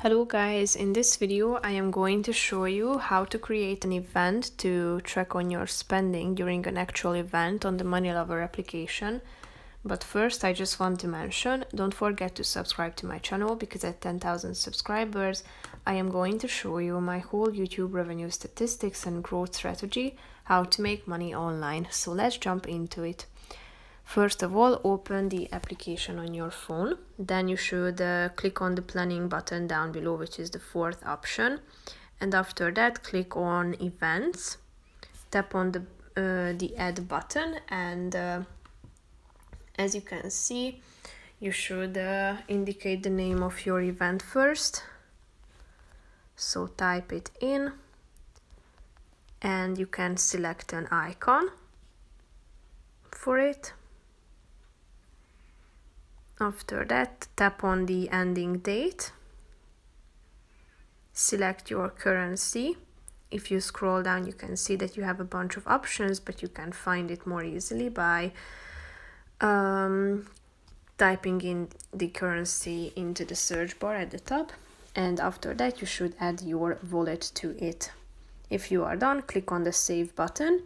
Hello guys, in this video I am going to show you how to create an event to track on your spending during an actual event on the Money Lover application. But first I just want to mention, don't forget to subscribe to my channel because at 10,000 subscribers I am going to show you my whole YouTube revenue statistics and growth strategy, how to make money online. So let's jump into it. First of all, open the application on your phone. Then you should click on the planning button down below, which is the fourth option. And after that, click on events. Tap on the add button, and as you can see, you should indicate the name of your event first. So type it in, and you can select an icon for it. After that, tap on the ending date, select your currency. If you scroll down, you can see that you have a bunch of options, but you can find it more easily by typing in the currency into the search bar at the top. And after that, you should add your wallet to it. If you are done, click on the save button.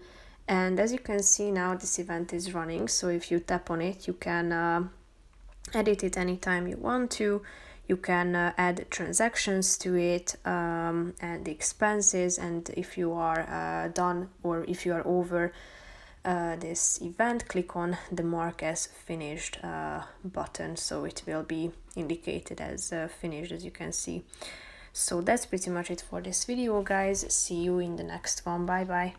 And as you can see now, this event is running. So if you tap on it, you can edit it anytime you want to. You can add transactions to it and the expenses, and if you are done or if you are over this event, click on the mark as finished button, so it will be indicated as finished, as you can see. So that's pretty much it for this video, guys. See you in the next one. Bye bye.